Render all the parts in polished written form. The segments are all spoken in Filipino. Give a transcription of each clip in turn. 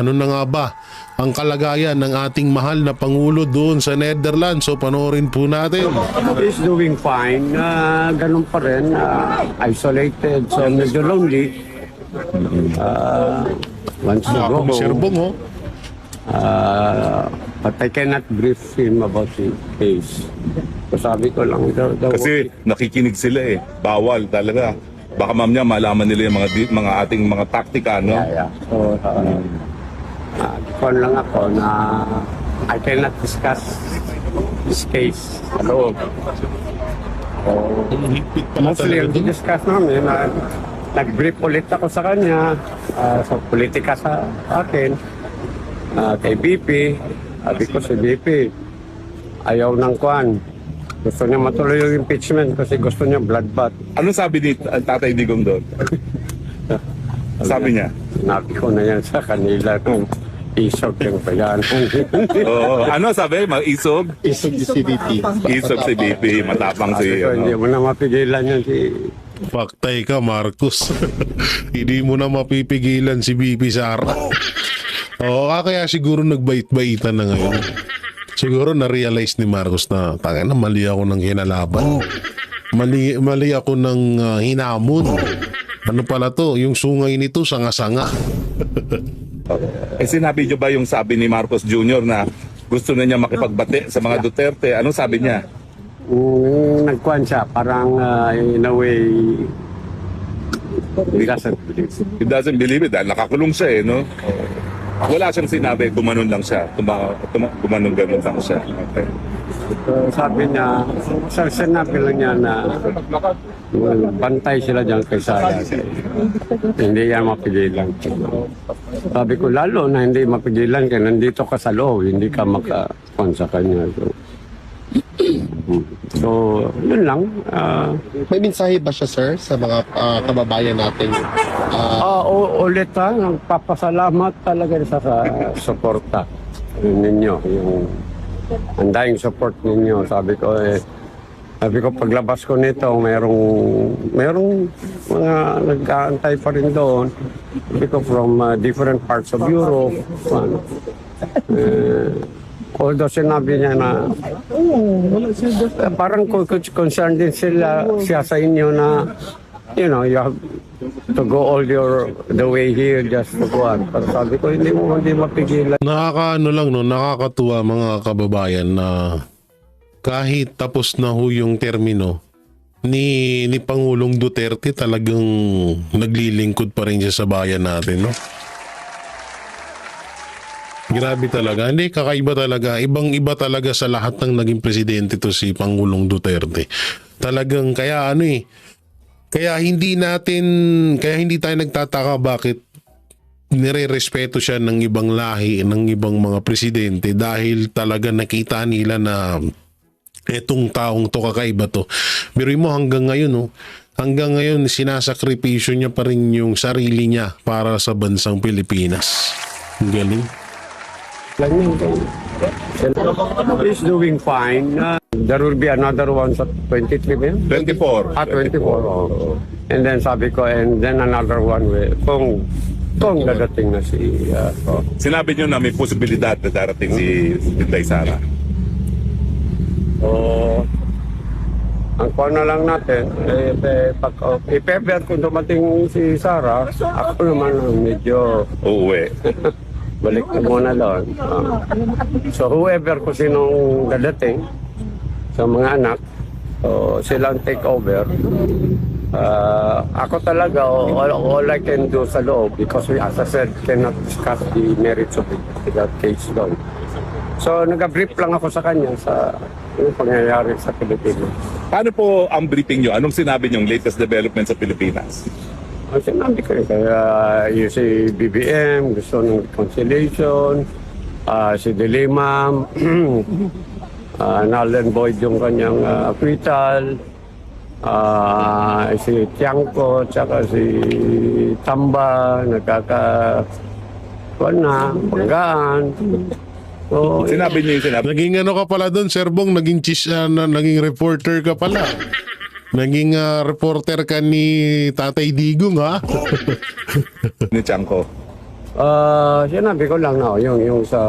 ano na nga ba ang kalagayan ng ating mahal na Pangulo doon sa Netherlands. So panoorin po natin. He's doing fine. Ganun pa rin. Isolated. So medyo lonely. Once to go home. Serbong, oh. But I cannot brief him about the case. So sabi ko lang daw. Kasi nakikinig sila eh. Bawal talaga. Baka mamaya malaman nila yung mga ating mga taktika, no? Yeah. So, kon lang ako na I cannot discuss this case sa loob. Mostly ang discuss namin, nag-brief ulit ako sa kanya sa politika sa akin, kay BP. Sabi ko si BP, ayaw ng kwan. Gusto niya matuloy yung impeachment kasi gusto niya bloodbath. Ano sabi ni Tatay Digong doon? Sabi niya? Sinabi ko na yan sa kanila kung isog yung bayan. Oo. Ano sabi? Isog? Isog si BP. Isog si BP. Matapang si... Hindi mo na mapigilan yan si... Paktay ka, Marcos. Hindi mo na mapipigilan si BP Sara. Oo, kaya siguro nagbait-baitan na ngayon. Siguro na-realize ni Marcos na tanga na mali ako ng hinalaban. Mali ako ng hinamon. Ano pala to? Yung sungay nito sanga-sanga. Sinabi niyo ba yung sabi ni Marcos Jr. na gusto na niya makipagbate sa mga Duterte? Ano sabi niya? Nagkuhan siya, parang in a way, he doesn't believe. He doesn't believe it dahil nakakulong siya eh, no? Wala siyang sinabi, gumanon lang siya. Gumanon-ganon lang siya. Okay. So, sabi niya, sinabi lang niya na bantay sila dyan kay Sara. Hindi yan mapigilan. Sabi ko, lalo na hindi mapigilan kaya nandito ka sa loob, hindi ka makakuhan sa kanya. So, yun lang. May mensahe ba siya, sir, sa mga kababayan natin? Ulit nagpapasalamat talaga sa suporta ninyo. Yung andayang support ninyo. Sabi ko paglabas ko nito, merong mga nag-aantay pa rin doon. Sabi ko from different parts of Europe. Although sinabi niya na parang concerned din siya sa inyo na you know, you have to go all the way here just to go on. Pero sabi ko, hindi mapigilan. Nakakaano lang, no? Nakakatuwa mga kababayan na kahit tapos na ho yung termino ni Pangulong Duterte, talagang naglilingkod pa rin siya sa bayan natin, no? Grabe talaga. Hindi, kakaiba talaga. Ibang-iba talaga sa lahat ng naging presidente to si Pangulong Duterte. Talagang kaya kaya hindi tayo nagtataka bakit nire-respeto siya ng ibang lahi, ng ibang mga presidente dahil talaga nakita nila na etong taong to kakaiba to. Pero mo hanggang ngayon sinasakripisyo niya pa rin yung sarili niya para sa bansang Pilipinas. Ang galing. He's doing fine. There will be another one sa 23 million? 24. 24. Oh. And then sabi ko, and then another one kung dadating na si... Sinabi niyo na may posibilidad na darating si Inday Sara. So, ang kuha na lang natin, if ever kung dumating si Sara, ako naman medyo... Uuwi. Balik na muna doon. So whoever kung sinong dadating sa mga anak, so silang take over. Ako talaga, all I can do sa loob because we, as I said, cannot discuss the merits of that case doon. So nag-brief lang ako sa kanya sa yung pangyayari sa Pilipinas. Paano po ang briefing niyo? Anong sinabi niyong latest development sa Pilipinas? Ang sinabi ko kaya yung si BBM, gusto ng reconciliation, si Dilimam, Nalen Boyd yung kanyang acquittal, si Tiangco, tsaka si Tamba, banggaan. So, Sinabi niyo yung sinabi. Naging ano ka pala doon, Sir Bong? Naging naging reporter ka pala. Naging reporter ka ni Tatay Digong, ha? Ni Tiangco. Sinabi ko lang na yung sa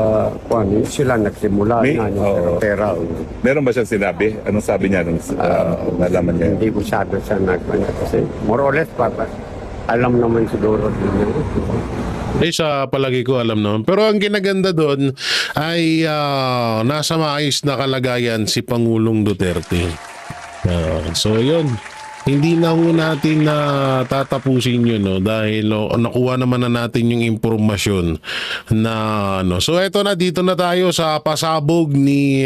sila nagsimula May- na yung oo. pera. Meron ba siyang sinabi? Anong sabi niya nung nalaman niya? Hindi masyado siya kasi more or less alam naman siguro din niya. Sa palagi ko alam naman. Pero ang ginaganda doon ay nasa maayos na kalagayan si Pangulong Duterte. So yun. Hindi na ho natin na tatapusin yun, no? Dahil nakuha naman na natin yung impormasyon na ano. So eto na, dito na tayo sa pasabog ni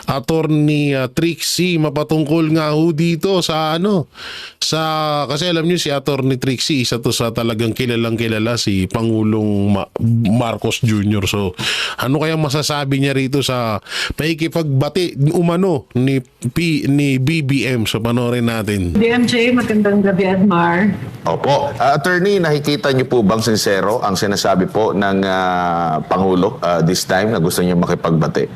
Attorney Trixie, mapatungkol nga ho dito sa kasi alam niyo si Attorney Trixie, isa to sa talagang kilalang kilala si Pangulong Marcos Jr. So ano kaya masasabi niya rito sa pakikipagbati umano ni BBM? So panoorin natin. DMJ, magandang gabi, Admar. Opo. Attorney, nakikita niyo po bang sincero ang sinasabi po ng Pangulo this time na gusto niyo makipagbati?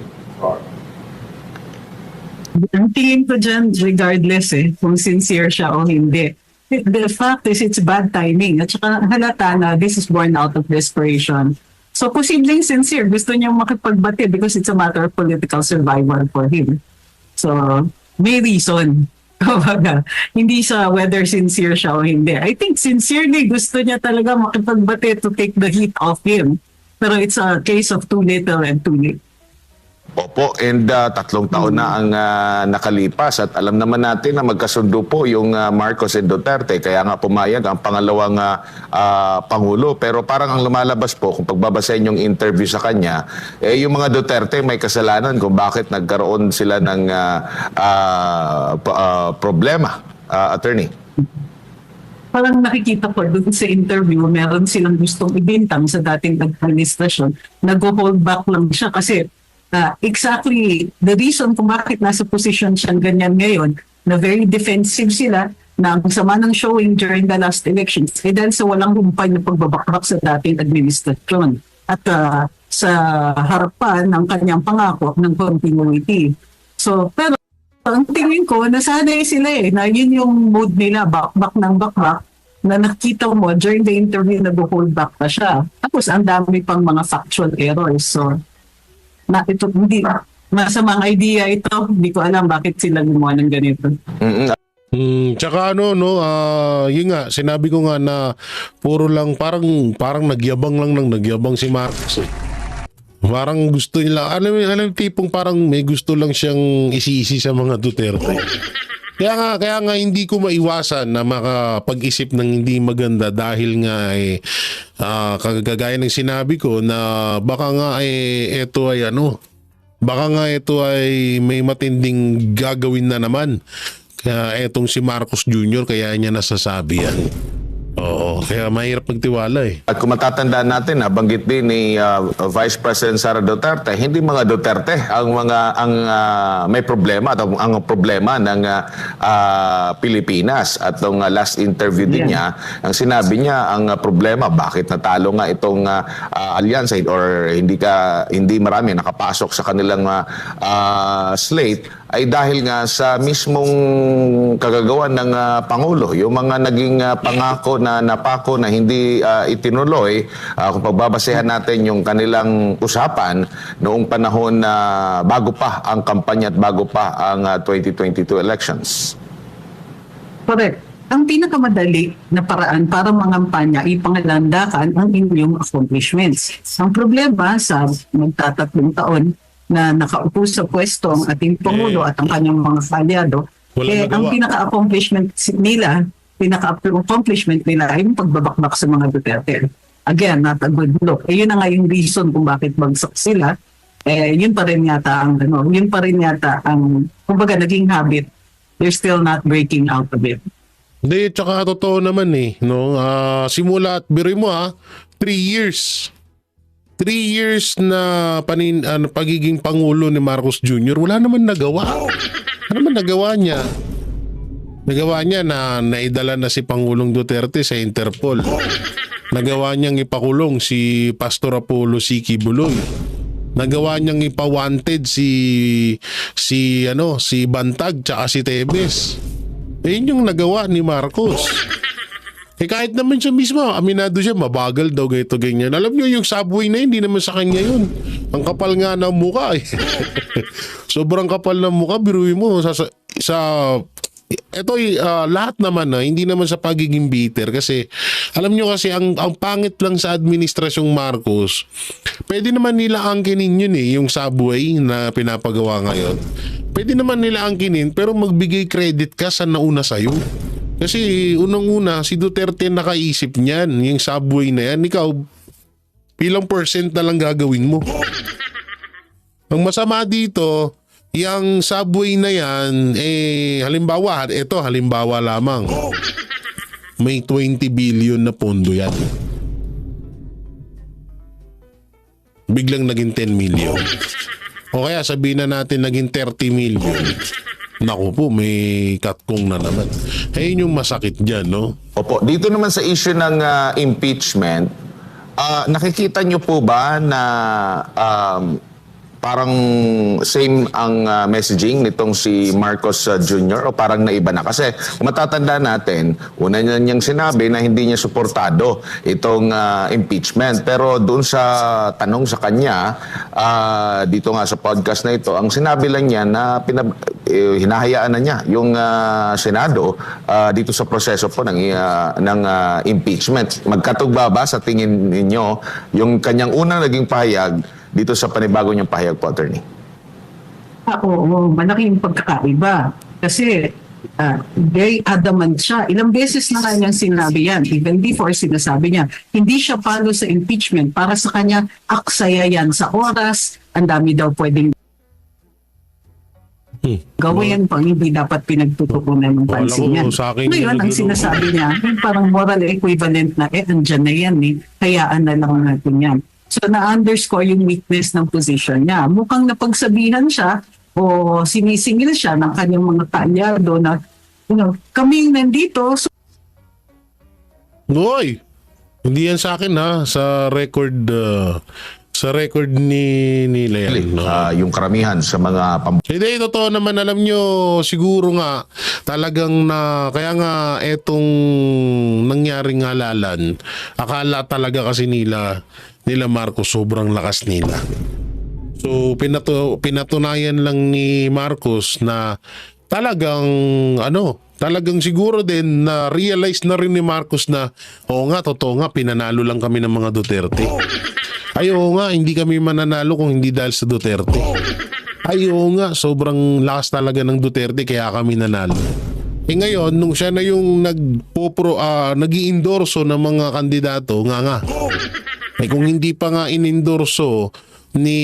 Ang tingin ko dyan, regardless kung sincere siya o hindi. The fact is, it's bad timing. At saka halata na this is born out of desperation. So, posibleng sincere. Gusto niya makipagbati because it's a matter of political survival for him. So, may reason. Kumbaga, hindi sa whether sincere siya o hindi. I think sincerely gusto niya talaga makipagbati to take the heat off him. Pero it's a case of too little and too late. Opo, and 3 taon na ang nakalipas at alam naman natin na magkasundo po yung Marcos and Duterte, kaya nga pumayag ang pangalawang Pangulo. Pero parang ang lumalabas po, kung pagbabasahin yung interview sa kanya, yung mga Duterte may kasalanan kung bakit nagkaroon sila ng problema, attorney. Parang nakikita ko doon sa interview, meron silang gustong ibintang sa dating administrasyon. Nag-hold back lang siya kasi exactly the reason kung bakit nasa position siyang ganyan ngayon, na very defensive sila, na ang sama ng showing during the last elections, dahil sa walang humpay na pagbabakbak sa dating administrasyon at sa harapan ng kanyang pangako ng continuity. So, pero ang tingin ko, nasanay sila na yun yung mode nila, bakbak ng bakbak, na nakita mo during the interview nag-hold back pa siya. Tapos ang dami pang mga factual errors. So, ito hindi masamang idea ito. Hindi ko alam bakit sila gumawa ng ganito. Tsaka yun nga, sinabi ko nga na puro lang parang nagyabang lang ng nagyabang si Marcos. Parang gusto nila, alam tipong parang may gusto lang siyang isi-isi sa mga Duterte. Kaya nga hindi ko maiwasan na makapag-isip ng hindi maganda dahil nga kagaya ng sinabi ko na baka nga ito ay may matinding gagawin na naman. Kaya etong si Marcos Jr. kaya niya nasasabi yan. Oo, kaya mahirap magtiwala At kung matatandaan natin, banggit din ni Vice President Sara Duterte, hindi mga Duterte ang may problema at ang problema ng Pilipinas. At yung last interview din niya, ang sinabi niya, ang problema, bakit natalo nga itong alyansa or hindi marami nakapasok sa kanilang slate, ay dahil nga sa mismong kagagawan ng Pangulo, yung mga naging pangako na napako na hindi itinuloy, kung pagbabasehan natin yung kanilang usapan noong panahon na bago pa ang kampanya at bago pa ang 2022 elections. Correct. Ang pinakamadali na paraan para mangampanya ay pangalandakan ang inyong accomplishments. Ang problema sa magtatatlong taon na nakaupo sa pwesto ang ating Pangulo at ang kanyang mga kalyado, ang pinaka-accomplishment nila ay yung pagbabakbak sa mga Duterte. Again, not a good look. Yun na nga yung reason kung bakit bagsak sila. Yun pa rin yata ang kumbaga naging habit. They're still not breaking out of it. Hindi, tsaka totoo naman no? Simula at biruin mo 3 years. 3 years na pagiging Pangulo ni Marcos Jr., wala naman nagawa. Ano naman nagawa niya? Nagawa niya na naidala na si Pangulong Duterte sa Interpol. Nagawa niyang ipakulong si Pastor Apollo Siki Buloy. Nagawa niyang ipa-wanted si Bantag tsaka si Tebes. Yun yung nagawa ni Marcos. kahit naman siya mismo, aminado siya, mabagal daw, ganito, ganyan. Alam nyo, yung subway na yun, hindi naman sa kanya yun. Ang kapal nga ng mukha eh. Sobrang kapal ng mukha, biruin mo. Ito lahat naman hindi naman sa pagiging bitter kasi alam nyo kasi ang pangit lang sa administrasyong Marcos, pwede naman nila angkinin yun yung subway na pinapagawa ngayon. Pwede naman nila angkinin pero magbigay credit ka sa nauna sa'yo. Kasi unang-una, si Duterte nakaisip niyan, yung subway na yan. Ikaw, ilang % na lang gagawin mo. Ang masama dito, yung subway na yan, halimbawa lamang, may 20 billion na pondo yan. Biglang naging 10 million. O kaya sabihin na natin naging 30 million. Naku po, may katkong na naman. Ayun yung masakit dyan, no? Opo, dito naman sa issue ng impeachment, nakikita nyo po ba na parang same ang messaging nitong si Marcos Jr. o parang naiba na? Kasi kung matatanda natin, una niya niyang sinabi na hindi niya suportado itong impeachment. Pero doon sa tanong sa kanya, dito nga sa podcast na ito, ang sinabi lang niya na hinahayaan na niya yung Senado dito sa proseso po ng impeachment. Magkatugba ba sa tingin ninyo yung kanyang unang naging pahayag dito sa panibago niyang pahayag po, Attorney? Oo, malaking pagkakaiba. Kasi very adamant siya. Ilang beses na kanyang sinabi yan. Even before sinasabi niya, hindi siya palo sa impeachment. Para sa kanya, aksaya yan sa oras. Ang dami daw pwedeng gawin pang hindi dapat pinagtutukunan ng pansin yan. Ngayon, ang sinasabi niya, yung parang moral equivalent na, andyan na yan hayaan na lang natin yan. So, na-underscore yung weakness ng position niya. Mukhang napagsabihan siya o sinisingil siya ng kanyang mga kaalyado na, kami nandito. So, Hoy! Hindi yan sa akin sa record ni Leon. Yung karamihan sa mga Hindi, totoo naman, alam nyo, siguro nga, talagang kaya nga etong nangyaring halalan, akala talaga kasi nila Marcos sobrang lakas nila. So, pinatunayan lang ni Marcos na talagang siguro din na realize na rin ni Marcos na, oo nga, totoo nga, pinanalo lang kami ng mga Duterte. Ay, oo nga, hindi kami mananalo kung hindi dahil sa Duterte. Ay, oo nga, sobrang lakas talaga ng Duterte kaya kami nanalo. Ngayon, nung siya na yung nag-i-endorso ng mga kandidato, nga. Kung hindi pa nga in-endorso ni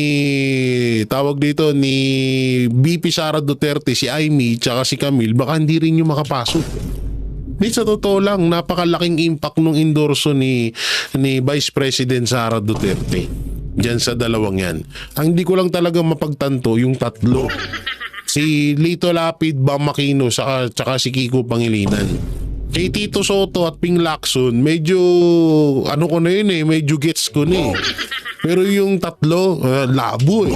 BP Sara Duterte, si Amy, tsaka si Camille, baka hindi rin yung makapasok. Sa totoo lang, napakalaking impact nung endorso ni Vice President Sara Duterte diyan sa dalawang yan. Ang hindi ko lang talaga mapagtanto yung tatlo. Si Lito Lapid, Bam Aquino, tsaka si Kiko Pangilinan. Kay Tito Soto at Ping Lacson, medyo medyo gets ko na Pero yung tatlo, labo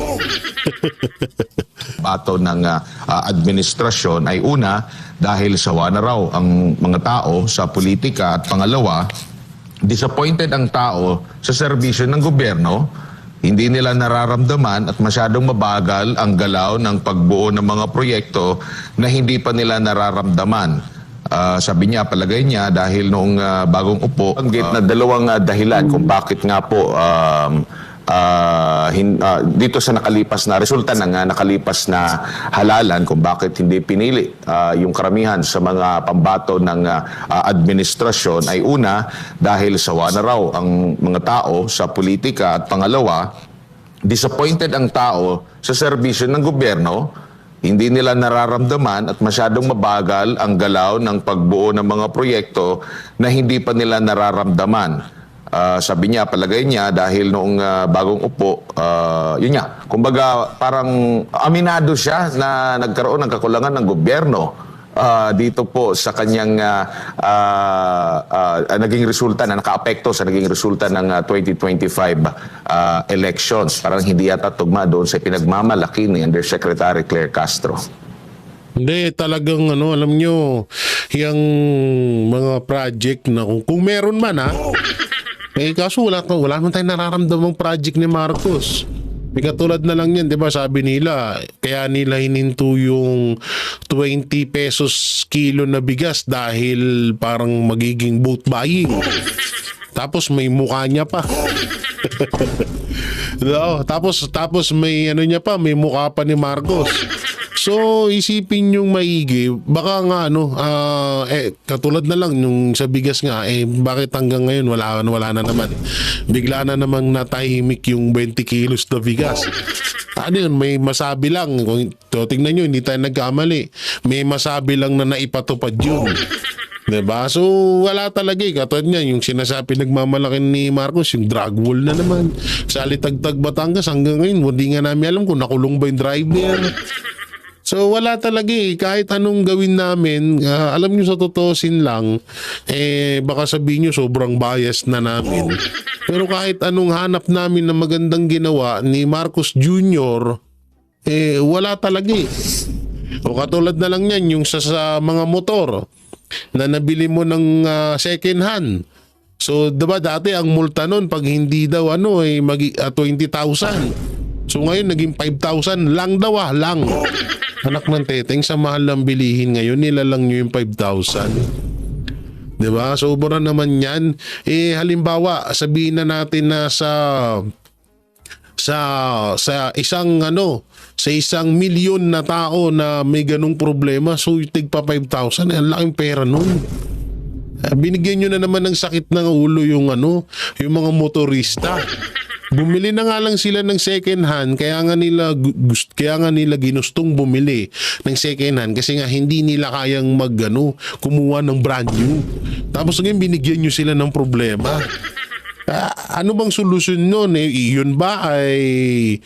bato ng administrasyon ay una, dahil sawa na raw ang mga tao sa politika, at pangalawa, disappointed ang tao sa serbisyo ng gobyerno. Hindi nila nararamdaman at masyadong mabagal ang galaw ng pagbuo ng mga proyekto na hindi pa nila nararamdaman. Sabi niya, palagay niya, dahil noong bagong upo, banggit na dalawang dahilan kung bakit nga po dito sa nakalipas na resulta ng nakalipas na halalan, kung bakit hindi pinili yung karamihan sa mga pambato ng administrasyon ay una, dahil sawa na raw ang mga tao sa politika, at pangalawa, disappointed ang tao sa serbisyo ng gobyerno. Hindi nila nararamdaman at masyadong mabagal ang galaw ng pagbuo ng mga proyekto na hindi pa nila nararamdaman. Sabi niya, palagay niya, dahil noong bagong upo, yun nga, kumbaga parang aminado siya na nagkaroon ng kakulangan ng gobyerno dito po sa kanyang naging resulta, na nakaapekto sa naging resulta ng 2025 elections. Parang hindi yata tugma doon sa pinagmamalaki ni Undersecretary Claire Castro. Hindi, talagang alam nyo, yung mga project na kung meron man kaso wala naman tayong nararamdamang project ni Marcos. Katulad na lang yan, di ba, sabi nila, kaya nila hininto yung 20 pesos kilo na bigas dahil parang magiging vote buying. Tapos may mukha niya pa. No, tapos may niya pa, may mukha pa ni Marcos. So, isipin yung maigi, baka nga katulad na lang yung sa bigas nga, bakit hanggang ngayon wala na naman. Bigla na namang natahimik yung 20 kilos na bigas. Ano yun, may masabi lang, kung tingnan nyo, hindi tayo nagkamali. May masabi lang na naipatupad yun. Diba? So, wala talaga katulad niya, yung sinasabi nagmamalaki ni Marcos, yung drug wall na naman. Sa Alitagtag, Batangas, hanggang ngayon, hindi nga namin alam kung nakulong ba yung driver. So wala talaga kahit anong gawin namin, alam nyo sa totoosin lang, baka sabihin nyo sobrang bias na namin. Pero kahit anong hanap namin na magandang ginawa ni Marcos Jr., wala talaga O katulad na lang yan, yung sa mga motor na nabili mo ng second hand. So diba dati ang multa nun pag hindi daw 20,000. So ngayon naging 5,000 lang daw lang. Anak ng teteng, sa mahal ng bilihin ngayon, nilalang nyo yung 5,000. Diba? Sobra naman yan. Halimbawa, sabihin na natin na sa isang milyon na tao na may ganung problema, so tig pa 5,000, ang laking pera nun. Binigyan nyo na naman ng sakit ng ulo yung mga motorista. Bumili na nga lang sila ng second hand, kaya nga nila ginustong bumili ng second hand kasi nga hindi nila kayang kumuha ng brand new. Tapos ngayon binigyan nyo sila ng problema. Ano bang solusyon nun? Yun ba ay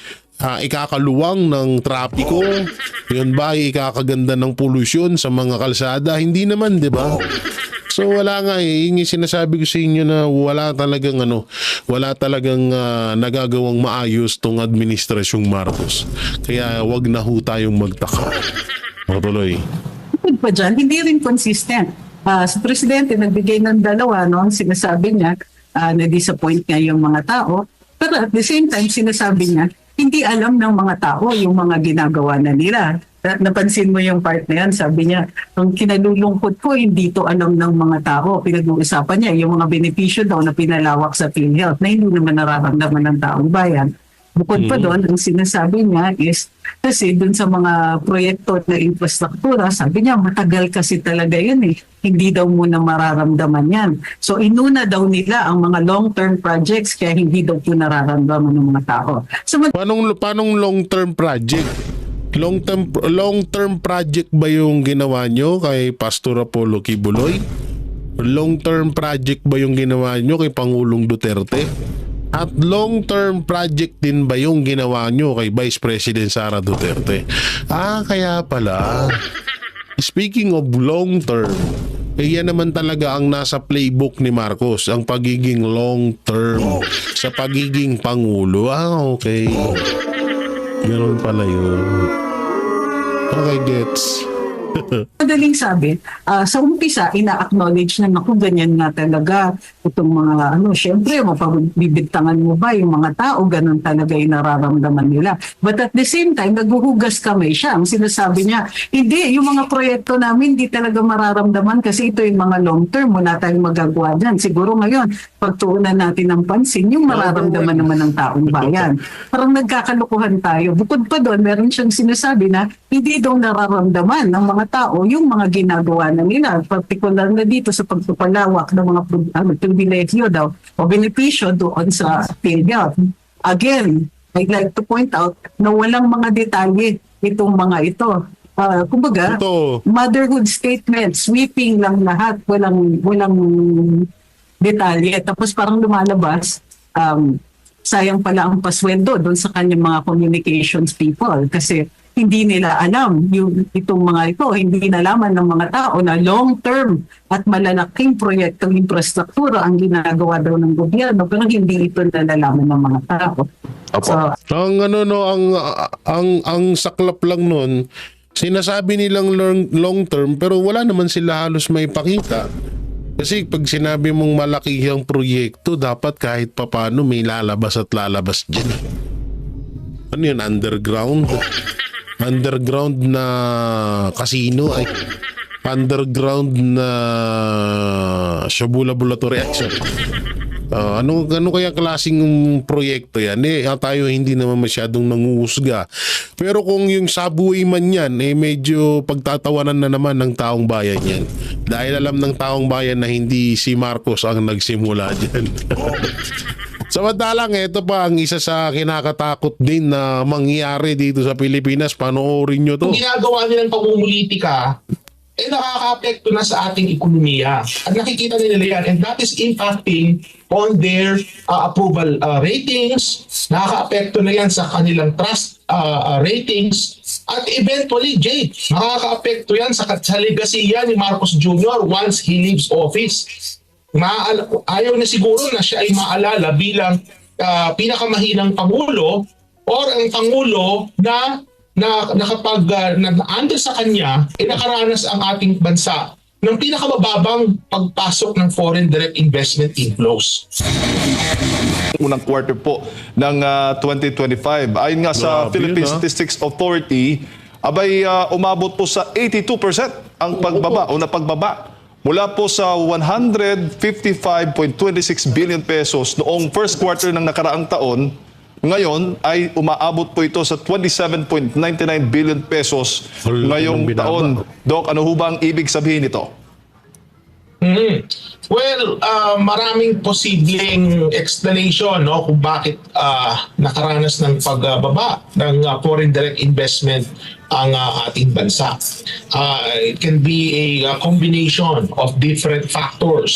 ikakaluwang ng trapiko? Yun ba ay ikakaganda ng polusyon sa mga kalsada? Hindi naman, di ba? So wala nga yung sinasabi ko sa inyo na wala talagang nagagawang maayos tong administrasyong Marcos. Kaya wag na ho tayong magtaka. Tuloy. Bukod pa dyan, hindi rin consistent. Sa presidente, nagbigay ng dalawa, sinasabi niya, na-disappoint niya yung mga tao. Pero at the same time, sinasabi niya, hindi alam ng mga tao yung mga ginagawa na nila. Napansin mo yung part na yan, sabi niya, ang kinalulungkot ko, hindi to alam ng mga tao. Pinag-uusapan niya yung mga benepisyo daw na pinalawak sa PhilHealth na hindi naman nararamdaman ng taong bayan. Bukod pa doon, ang sinasabi niya is, kasi doon sa mga proyekto na infrastruktura, sabi niya, matagal kasi talaga yun Hindi daw muna mararamdaman yan. So inuna daw nila ang mga long-term projects kaya hindi daw po nararamdaman ng mga tao. So, Paanong long-term project? Long-term project ba yung ginawa nyo kay Pastor Apollo Kibuloy? Long-term project ba yung ginawa nyo kay Pangulong Duterte? At long-term project din ba yung ginawa nyo kay Vice President Sara Duterte? Kaya pala. Speaking of long-term, yan naman talaga ang nasa playbook ni Marcos, ang pagiging long-term sa pagiging Pangulo. Okay. Meron pala yun. Okay, gets. Madaling sabi, sa umpisa, ina-acknowledge na naku, ganyan nga talaga itong mga syempre, mapabibigtangan mo ba yung mga tao, ganun talaga yung nararamdaman nila. But at the same time, naghuhugas kamay siya. Ang sinasabi niya, hindi, yung mga proyekto namin, hindi talaga mararamdaman kasi ito yung mga long term, wala tayong magagawa dyan. Siguro ngayon, pagtuunan natin ng pansin, yung mararamdaman naman ng taong bayan. Parang nagkakalukuhan tayo. Bukod pa doon, meron siyang sinasabi na hindi daw nararamdaman ng mga tao yung mga ginagawa na nila, particular na dito sa pagpapalawak ng mga pribilehyo daw o benepisyo doon sa PhilHealth. Again, I'd like to point out na walang mga detalye itong mga ito. Kumbaga, motherhood statement, sweeping lang lahat, walang detalye. Tapos parang lumalabas, sayang pala ang pasweldo doon sa kanyang mga communications people kasi hindi nila alam itong mga ito, hindi nalaman ng mga tao na long-term at malalaking proyektong infrastruktura ang ginagawa daw ng gobyerno pero hindi ito nalalaman ng mga tao. Opo. So, Ang saklap lang nun, Sinasabi nilang long term pero wala naman sila halos may pakita. Kasi pag sinabi mong malaki yung proyekto, dapat kahit papano may lalabas at lalabas dyan. Ano yun? Underground? Underground na casino ay underground na Shabu Laboratory Action. Ano kaya klaseng proyekto yan? Tayo hindi naman masyadong nanguhusga. Pero kung yung subway man yan, medyo pagtatawanan na naman ng taong bayan yan. Dahil alam ng taong bayan na hindi si Marcos ang nagsimula dyan. Samantalang ito pa ang isa sa kinakatakot din na mangyari dito sa Pilipinas. Panoorin nyo to. Kung ginagawa nilang pamumolitika, nakaka-apekto na sa ating ekonomiya. At nakikita nila yan, and that is impacting on their approval ratings. Nakaka-apekto na yan sa kanilang trust ratings. At eventually, Jay, nakaka-apekto yan sa legasiya ni Marcos Jr. once he leaves office. Ayaw na siguro na siya ay maalala bilang pinakamahinang Pangulo or ang Pangulo na kapag under sa kanya, nakaranas ang ating bansa ng pinakamababang pagpasok ng foreign direct investment inflows. Unang quarter po ng 2025. Ayon nga sa Grabe Philippine yun, Statistics Authority, umabot po sa 82% ang pagbaba o napagbaba mula po sa 155.26 billion pesos noong first quarter ng nakaraang taon. Ngayon ay umaabot po ito sa 27.99 billion pesos ngayong Ang binaba. taon. Doc, ano ho ba ang ibig sabihin nito? Well, maraming posibleng explanation kung bakit nakaranas ng pagbaba ng foreign direct investment ang ating bansa. It can be a combination of different factors.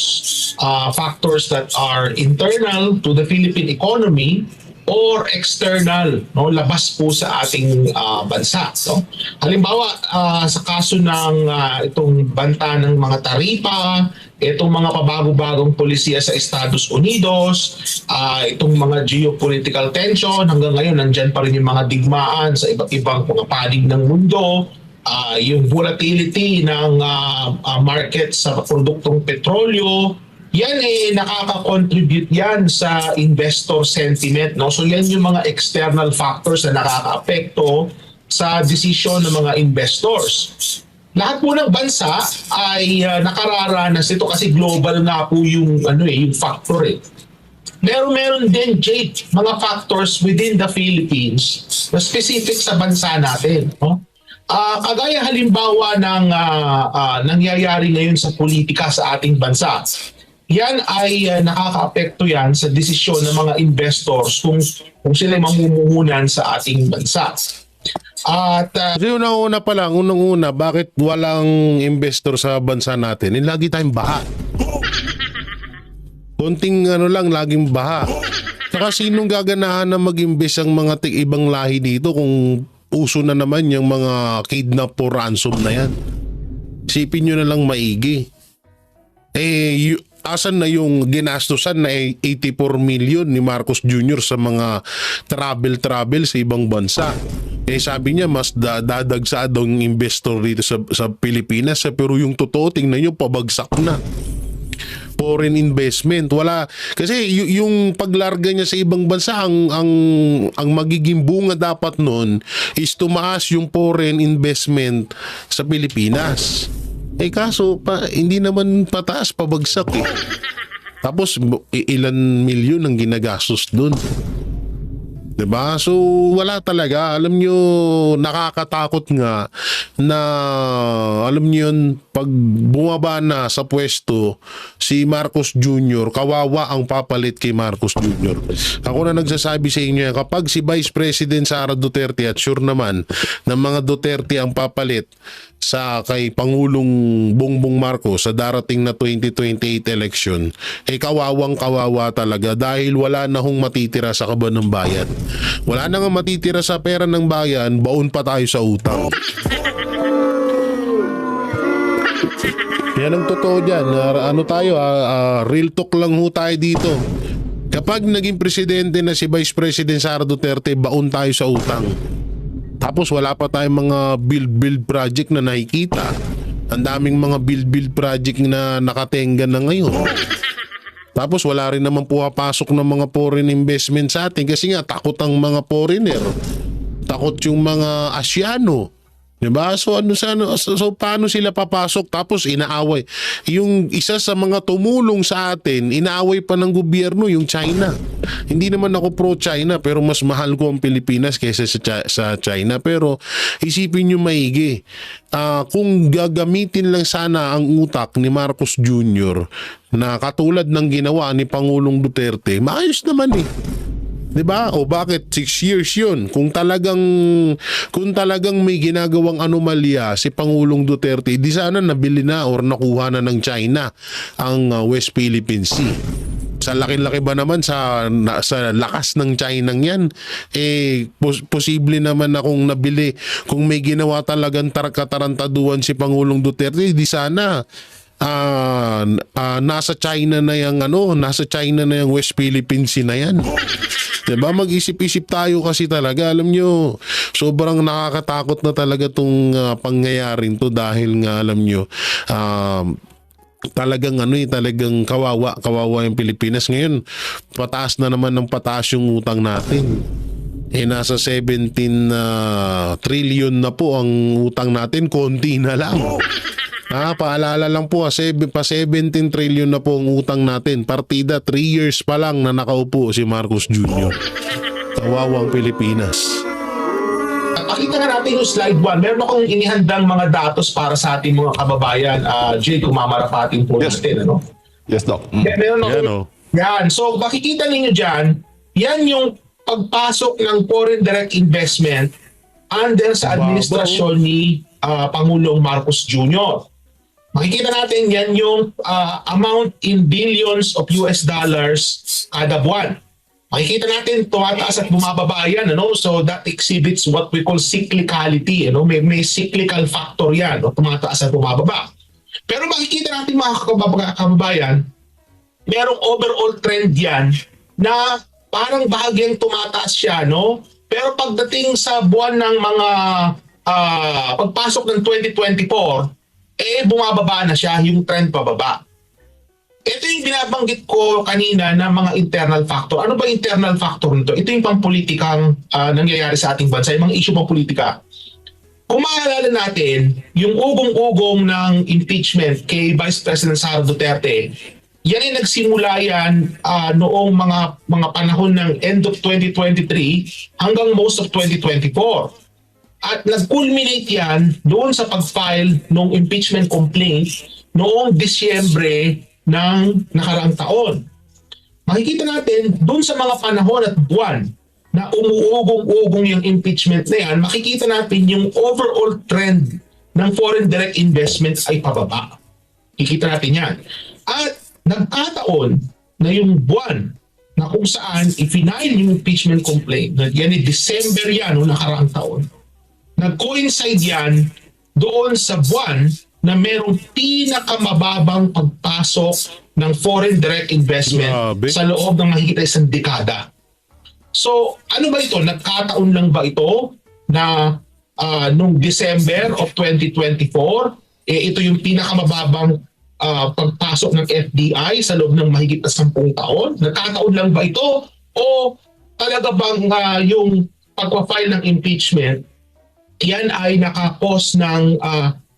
Factors that are internal to the Philippine economy or external, labas po sa ating bansa. Halimbawa, sa kaso ng itong banta ng mga taripa, itong mga pabago-bagong polisiya sa Estados Unidos, itong mga geopolitical tension, hanggang ngayon nandyan pa rin yung mga digmaan sa iba't ibang mga panig ng mundo, yung volatility ng market sa produktong petrolyo, yan nakaka-contribute yan sa investor sentiment. So yan yung mga external factors na nakaka-apekto sa desisyon ng mga investors. Lahat po ng bansa ay nakararanas ito kasi global nga po yung factor meron din, Jake, mga factors within the Philippines na specific sa bansa natin. Kagaya halimbawa ng nangyayari ngayon sa politika sa ating bansa. Yan ay nakaka-apekto yan sa desisyon ng mga investors kung sila mamumuhunan sa ating bansa. At Kasi unang-una, bakit walang investor sa bansa natin? Lagi tayong baha. Konting laging baha. Saka sinong gaganahan na mag-invest ang mga ibang lahi dito kung uso na naman yung mga kidnap o ransom na yan? Isipin nyo na lang maigi. Asan na yung ginastusan na 84 million ni Marcos Jr. sa mga travel sa ibang bansa? Sabi niya mas dadagsa daw ng investor dito sa Pilipinas, pero yung totoo tingnan niyo pabagsak na. Foreign investment wala kasi yung paglarga niya sa ibang bansa ang magiging bunga dapat noon is tumaas yung foreign investment sa Pilipinas. Kaso hindi naman pataas, pabagsak Tapos ilan milyon ang ginagastos dun. Diba? So wala talaga. Alam nyo, nakakatakot nga na alam nyo yun, pag bumaba na sa pwesto si Marcos Jr., kawawa ang papalit kay Marcos Jr. Ako na nagsasabi sa inyo, kapag si Vice President Sara Duterte at sure naman na mga Duterte ang papalit sa kay Pangulong Bongbong Marcos sa darating na 2028 election, kawawang-kawawa talaga dahil wala na hong matitira sa kaban ng bayan. Wala na nga matitira sa pera ng bayan, baon pa tayo sa utang. Yan ang totoo dyan. Real talk lang ho tayo dito. Kapag naging presidente na si Vice President Sara Duterte, baon tayo sa utang. Tapos wala pa tayong mga build project na nakikita. Ang daming mga build project na nakatenga na ngayon. Tapos wala rin naman pumapasok ng mga foreign investment sa atin kasi nga takot ang mga foreigner. Takot yung mga Asyano. Diba? So paano sila papasok tapos inaaway? Yung isa sa mga tumulong sa atin, inaaway pa ng gobyerno yung China. Hindi naman ako pro-China pero mas mahal ko ang Pilipinas kaysa sa China. Pero isipin nyo maigi, kung gagamitin lang sana ang utak ni Marcos Jr. na katulad ng ginawa ni Pangulong Duterte, maayos naman eh. 'Di ba? O bakit 6 years 'yun? Kung talagang may ginagawang anomalya si Pangulong Duterte, di sana nabili na or nakuha na ng China ang West Philippine Sea. Sa laki-laki ba naman sa lakas ng China yan, posible naman na kung nabili, kung may ginawa talagang katarantaduhan si Pangulong Duterte, di sana nasa China na yung West Philippine Sea na yan. Diba? Mag-isip-isip tayo kasi talaga. Alam nyo, sobrang nakakatakot na talaga itong pangyayaring to dahil nga alam nyo, talagang kawawa yung Pilipinas. Ngayon, pataas na naman ng pataas yung utang natin. Nasa 17 trillion na po ang utang natin, konti na lang. Paalala lang po, pa 17 trillion na po ang utang natin. Partida, 3 years pa lang na nakaupo si Marcos Jr. Kawawang Pilipinas. Pakita nga natin yung slide 1. Meron akong inihandang mga datos para sa ating mga kababayan. Jay, kumamarapating po natin. Ano? Yes, Doc. Meron ako. Yan. So, makikita ninyo dyan, yan yung pagpasok ng foreign direct investment under sa administrasyon ni Pangulong Marcos Jr. Makikita natin yan yung amount in billions of US dollars kada buwan. Makikita natin tumataas at bumababa yan. So that exhibits what we call cyclicality. May cyclical factor yan. Tumataas at bumababa. Pero makikita natin mga kababayan, merong overall trend yan na parang bahagyang tumataas siya. Pero pagdating sa buwan ng mga pagpasok ng 2024, bumababa na siya, yung trend pababa. Ito yung binabanggit ko kanina na mga internal factor. Ano ba internal factor nito? Ito yung pampolitikang nangyayari sa ating bansa, yung mga issue pang politika. Kung maalala natin, yung ugong-ugong ng impeachment kay Vice President Sara Duterte, yan ay nagsimula yan noong mga panahon ng end of 2023 hanggang most of 2024. At nag-culminate yan doon sa pag-file ng impeachment complaint noong Disyembre ng nakaraang taon. Makikita natin doon sa mga panahon at buwan na umuugong-ugong yung impeachment na yan, makikita natin yung overall trend ng foreign direct investment ay pababa. Kikita natin yan. At nagkataon na yung buwan na kung saan i-file yung impeachment complaint, yan ay December yan noong nakaraang taon, nag-coincide yan doon sa buwan na merong pinakamababang pagpasok ng foreign direct investment sa loob ng mahigit isang dekada. So, ano ba ito? Nagkataon lang ba ito na nung December of 2024, ito yung pinakamababang pagpasok ng FDI sa loob ng mahigit na 10 taon? Nagkataon lang ba ito? O talaga bang yung pagpa-file ng impeachment yan ay nakakos ng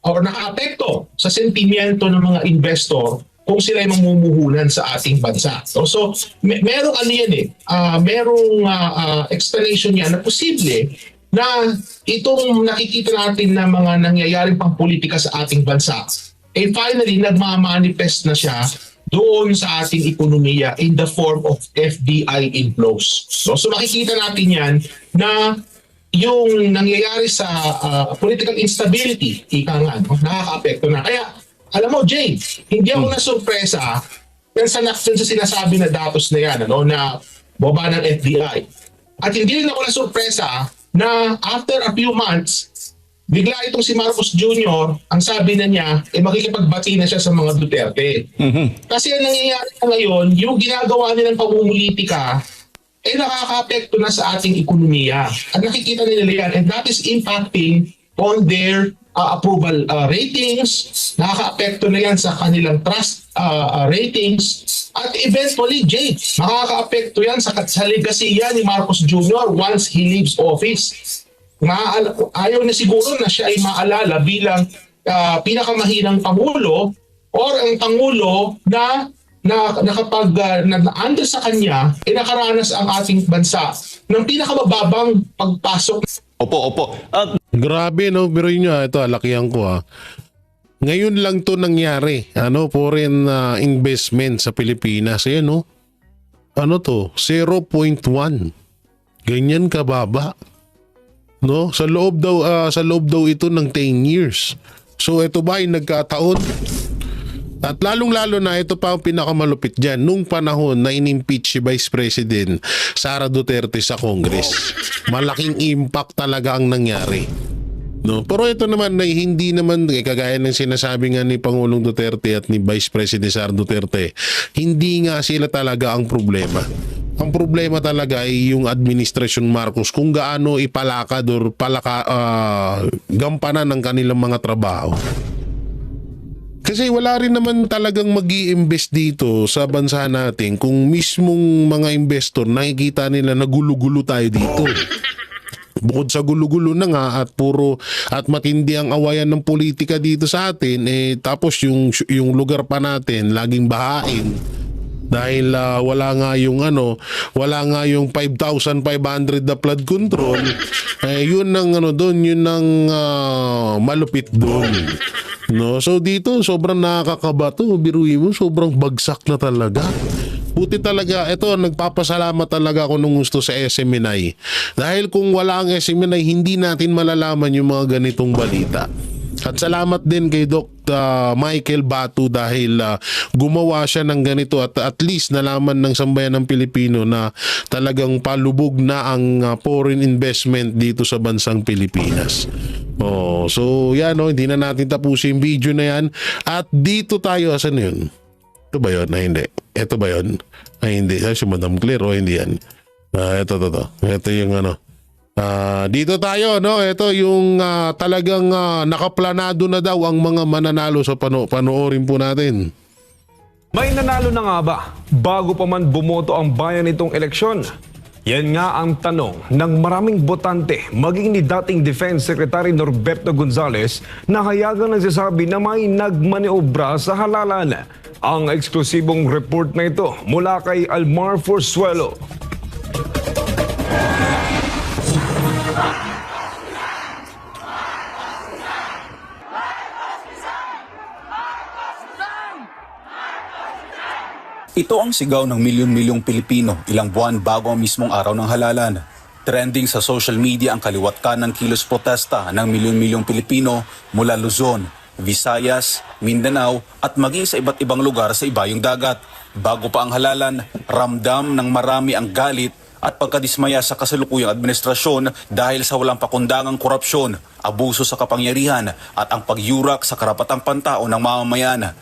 or nakaapekto sa sentimiento ng mga investor kung sila ay mamumuhunan sa ating bansa. So merong merong explanation yan na posible na itong nakikita natin na mga nangyayaring pangpolitika sa ating bansa finally nagmamanifest na siya doon sa ating ekonomiya in the form of FDI inflows. So makikita natin yan na yung nangyayari sa political instability, nakaka-apekto na. Kaya, alam mo, Jay, hindi ako nasurpresa sa sinasabi na datos na yan, na baba ng FDI. At hindi rin ako nasurpresa na after a few months, bigla itong si Marcos Jr., ang sabi na niya, makikipagbati na siya sa mga Duterte. Kasi ang nangyayari na ngayon, yung ginagawa nilang pamumulitika nakaka-apekto na sa ating ekonomiya. At nakikita nila yan, and that is impacting on their approval ratings, nakaka-apekto na yan sa kanilang trust ratings, at eventually, Jay, makaka-apekto yan sa legasiya ni Marcos Jr. once he leaves office. Ayaw na siguro na siya ay maalala bilang pinakamahinang Pangulo or ang Pangulo na kapag under sa kanya, nakaranas ang ating bansa ng pinakamababang pagpasok. Opo. Grabe, no? Pero yun nga, ito, lakihan ko ha. Ngayon lang to nangyari. Foreign investment sa Pilipinas. Ayan, no? Ano to? 0.1. Ganyan kababa. No? Sa loob daw ito ng 10 years. So, ito ba ay nagkataon? At lalong-lalo na ito pa ang pinakamalupit dyan nung panahon na inimpeach si Vice President Sara Duterte sa Congress. Malaking impact talaga ang nangyari. No, pero ito naman na hindi naman kagaya ng sinasabi nga ni Pangulong Duterte at ni Vice President Sara Duterte, hindi nga sila talaga ang problema. Ang problema talaga ay yung administrasyon Marcos kung gaano ipalakad or gampanan ng kanilang mga trabaho. Kasi wala rin naman talagang mag-i-invest dito sa bansa natin kung mismong mga investor nakikita nila na gulo-gulo tayo dito. Bukod sa gulo-gulo na nga at matindi ang awayan ng politika dito sa atin, tapos yung lugar pa natin laging bahain dahil wala nga yung 5,500 na flood control. Yun ang yun ang malupit doon. No, so dito sobrang nakakaba to, biruin mo, sobrang bagsak na talaga. Buti talaga, ito, nagpapasalamat talaga ako nung gusto sa SMNI. Dahil kung wala ang SMNI, hindi natin malalaman yung mga ganitong balita. At salamat din kay Dr. Michael Batu dahil gumawa siya ng ganito at least nalaman ng sambayan ng Pilipino na talagang palubog na ang foreign investment dito sa bansang Pilipinas. So yan, hindi na natin tapusin yung video na yan. At dito tayo, asan yun? Ito ba yun? Hindi. Ito ba yun? Hindi. Si Madam Claire o hindi yan? Ito. Ito yung dito tayo, no? Ito yung talagang nakaplanado na daw ang mga mananalo sa panoorin po natin. May nanalo na nga ba bago pa man bumoto ang bayan nitong eleksyon? Yan nga ang tanong ng maraming botante, maging ni dating Defense Secretary Norberto Gonzales na hayagang nagsasabi na may nagmaniobra sa halalan. Ang eksklusibong report na ito mula kay Almar Forzuelo. Ito ang sigaw ng milyon-milyong Pilipino ilang buwan bago ang mismong araw ng halalan. Trending sa social media ang kaliwat kanang kilos protesta ng milyon-milyong Pilipino mula Luzon, Visayas, Mindanao at maging sa iba't ibang lugar sa ibayong dagat. Bago pa ang halalan, ramdam ng marami ang galit at pagkadismaya sa kasalukuyang administrasyon dahil sa walang pakundangang korupsyon, abuso sa kapangyarihan at ang pagyurak sa karapatang pantao ng mamamayan.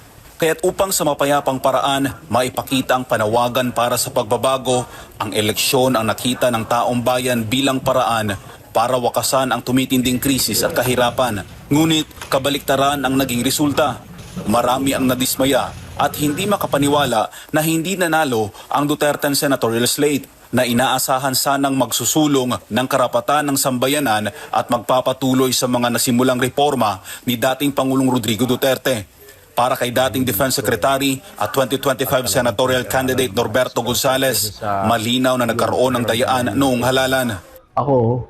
Kaya't upang sa mapayapang paraan, maipakita ang panawagan para sa pagbabago, ang eleksyon ang nakita ng taong bayan bilang paraan para wakasan ang tumitinding krisis at kahirapan. Ngunit kabaliktaran ang naging resulta. Marami ang nadismaya at hindi makapaniwala na hindi nanalo ang Duterte senatorial slate na inaasahan sanang magsusulong ng karapatan ng sambayanan at magpapatuloy sa mga nasimulang reforma ni dating Pangulong Rodrigo Duterte. Para kay dating Defense Secretary at 2025 senatorial candidate Norberto Gonzales, malinaw na nagkaroon ng dayaan noong halalan. Ako,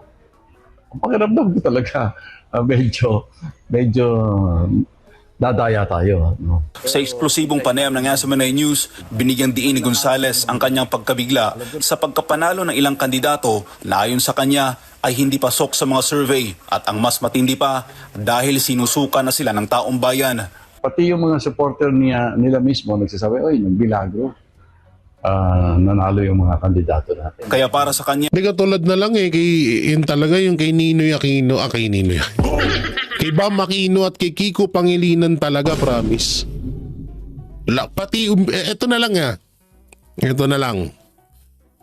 ang pakiramdam ko talaga, medyo dadaya tayo. No? Sa eksklusibong panayam ng SMNI News, binigyang diin ni Gonzales ang kanyang pagkabigla sa pagkapanalo ng ilang kandidato na ayon sa kanya ay hindi pasok sa mga survey at ang mas matindi pa dahil sinusuka na sila ng taong bayan. Pati yung mga supporter nila mismo nagsasabi, oy, ng bilagro. Nanalo yung mga kandidato natin. Kaya para sa kanya, Hindi katulad na lang yun talaga yung kay Ninoy Aquino, kay Bam Aquino at kay Kiko Pangilinan talaga, promise. Pati, eto na lang.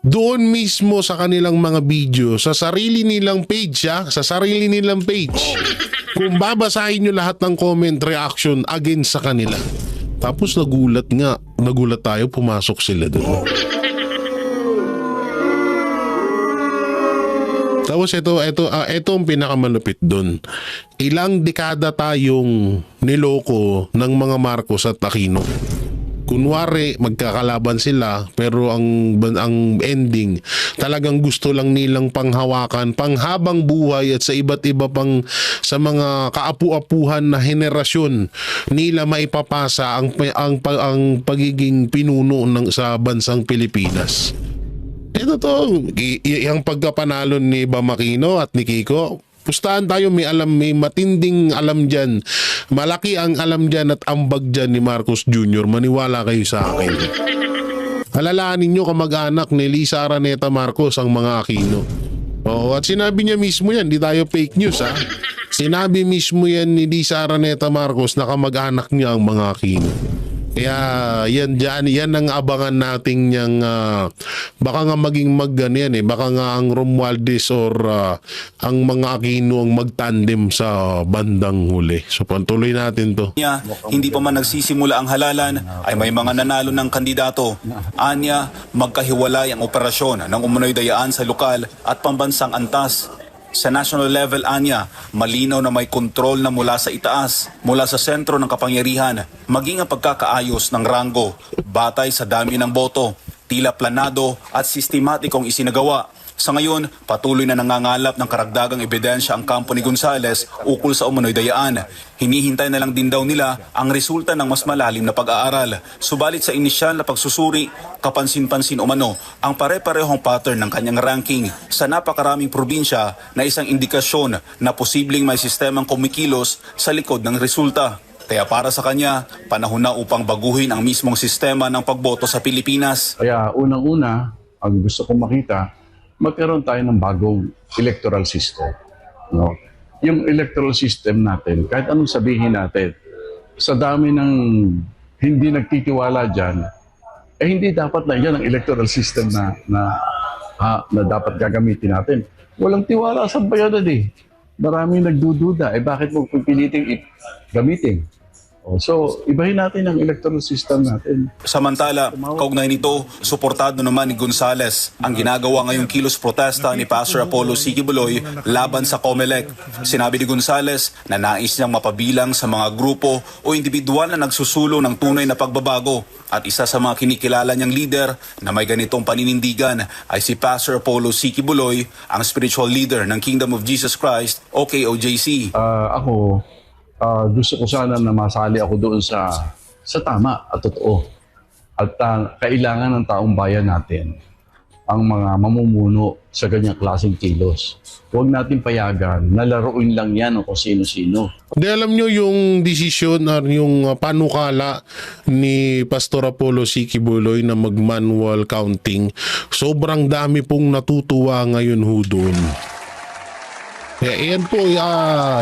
doon mismo sa kanilang mga video, sa sarili nilang page, sa sarili nilang page. Kung babasahin nyo lahat ng comment reaction against sa kanila. Tapos nagulat tayo, pumasok sila doon. Tapos ito ang pinakamalupit doon. Ilang dekada tayong niloko ng mga Marcos at Aquino. Kunwari magkakalaban sila, pero ang ending talagang gusto lang nilang panghawakan panghabang buhay at sa iba't iba pang sa mga kaapu-apuhan na henerasyon nila maipapasa ang pagiging pinuno sa bansang Pilipinas. Ito yung pagkapanalo ni Bam Aquino at ni Kiko. Pustahan tayo, may matinding alam dyan. Malaki ang alam dyan at ambag dyan ni Marcos Jr. Maniwala kayo sa akin. Alalahanin nyo kamag-anak ni Lisa Araneta Marcos ang mga Aquino. At sinabi niya mismo yan, di tayo fake news ha. Sinabi mismo yan ni Lisa Araneta Marcos na kamag-anak niya ang mga Aquino. Kaya yan ang abangan nating niyang baka nga maging baka nga ang Romualdez or ang mga Aquino ang magtandem sa bandang huli. So pantuloy natin to. Hindi pa man nagsisimula ang halalan ay may mga nanalo ng kandidato. Anya, magkahiwalay ang operasyon ng umunoy dayaan sa lokal at pambansang antas. Sa national level, anya, malinaw na may kontrol na mula sa itaas, mula sa sentro ng kapangyarihan, maging ang pagkakaayos ng ranggo, batay sa dami ng boto, tila planado at sistematikong isinagawa. Sa ngayon, patuloy na nangangalap ng karagdagang ebidensya ang kampo ni Gonzales ukol sa umunoy dayaan. Hinihintay na lang din daw nila ang resulta ng mas malalim na pag-aaral. Subalit sa inisyal na pagsusuri, kapansin-pansin umano ang pare-parehong pattern ng kanyang ranking sa napakaraming probinsya na isang indikasyon na posibleng may sistemang kumikilos sa likod ng resulta. Kaya para sa kanya, panahon na upang baguhin ang mismong sistema ng pagboto sa Pilipinas. Kaya unang-una, ang gusto kong makita, magkaroon tayo ng bagong electoral system. No? Yung electoral system natin, kahit anong sabihin natin, sa dami ng hindi nagtitiwala dyan, hindi dapat na yan ang electoral system na dapat gagamitin natin. Walang tiwala sa bayanan eh. Maraming nagdududa. Bakit mo pipiliting gamitin? So, ibahin natin ang electoral system natin. Samantala, kaugnay nito, suportado naman ni Gonzales ang ginagawa ngayong kilos protesta ni Pastor Apollo Sigibuloy laban sa COMELEC. Sinabi ni Gonzales na nais niyang mapabilang sa mga grupo o individual na nagsusulong ng tunay na pagbabago. At isa sa mga kinikilala niyang leader na may ganitong paninindigan ay si Pastor Apollo Sigibuloy, ang spiritual leader ng Kingdom of Jesus Christ o KOJC. Gusto ko sana na masali ako doon sa tama at totoo. At kailangan ng taong bayan natin ang mga mamumuno sa ganyang klaseng kilos. Huwag natin payagan na laruin lang yan o kung sino-sino. Di alam nyo yung desisyon or yung panukala ni Pastor Apollo Sigibuloy na mag-manual counting. Sobrang dami pong natutuwa ngayon ho doon. Yan po,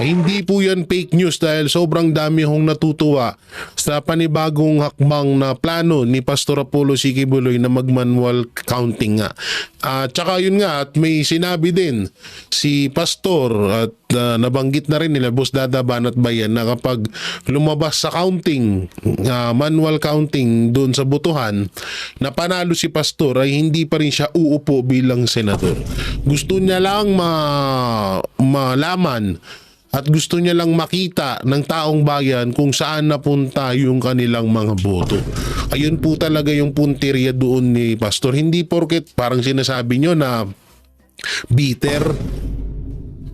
hindi po yan fake news dahil sobrang dami hong natutuwa sa panibagong hakbang na plano ni Pastor Apollo Sigibuloy na mag-manual counting nga. Tsaka yun nga, at may sinabi din si Pastor at nabanggit na rin nila Boss Dada Banat Bayan na kapag lumabas sa counting, manual counting doon sa botohan, na panalo si Pastor ay hindi pa rin siya uupo bilang senador. Gusto niya lang malaman at gusto niya lang makita ng taong bayan kung saan napunta yung kanilang mga boto. Ayun po talaga yung punteriya doon ni Pastor. Hindi porket parang sinasabi nyo na bitter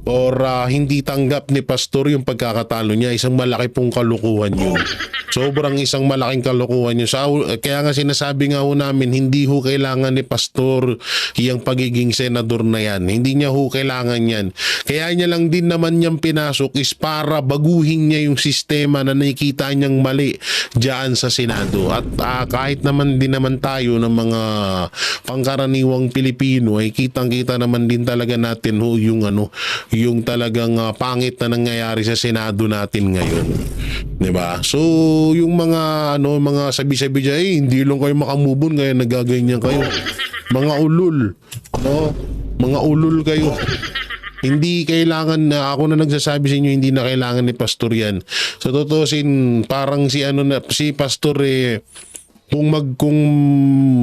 or hindi tanggap ni Pastor yung pagkakatalo niya. Isang malaki pong kalukuhan yun. Sobrang isang malaking kalukuhan yun. Kaya nga sinasabi nga ho namin, hindi ho kailangan ni Pastor yung pagiging senador na yan. Hindi niya ho kailangan yan. Kaya niya lang din naman niyang pinasok is para baguhin niya yung sistema na nakikita niyang mali dyan sa Senado. At kahit naman din naman tayo ng mga pangkaraniwang Pilipino ay kitang-kita naman din talaga natin ho yung talagang pangit na nangyayari sa Senado natin ngayon. 'Di ba? So, yung mga sabi-sabi diyan, hindi lang kayo makamubon kaya nagaganyan kayo. Mga ulul, no? Mga ulul kayo. Hindi kailangan na, ako na nagsasabi sa inyo, hindi na kailangan ni pastor yan. Sa tutusin, parang si pastor kung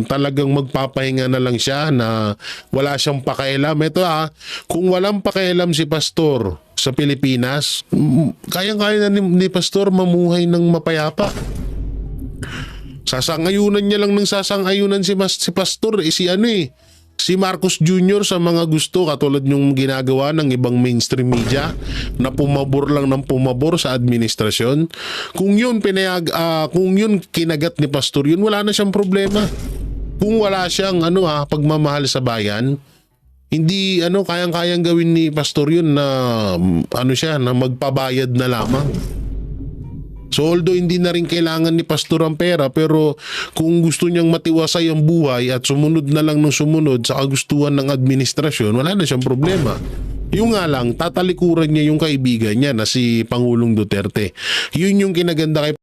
talagang magpapahinga na lang siya na wala siyang pakialam. Ito kung walang pakialam si pastor sa Pilipinas, kayang-kaya na ni pastor mamuhay ng mapayapa. Sasangayunan niya lang ng sasangayunan si pastor, si Marcos Jr. sa mga gusto katulad yung ginagawa ng ibang mainstream media na pumabor lang ng pumabor sa administrasyon. Kung yun kung yun kinagat ni pastor yun, wala na siyang problema. Kung wala siyang pagmamahal sa bayan, hindi kayang-kayang gawin ni pastor yun na na magpabayad na lamang. So although hindi na rin kailangan ni pastor ang pera, pero kung gusto niyang matiwasay ang buhay at sumunod na lang ng sumunod sa kagustuhan ng administrasyon, wala na siyang problema. Yung nga lang, tatalikuran niya yung kaibigan niya na si Pangulong Duterte. Yun yung kinaganda kay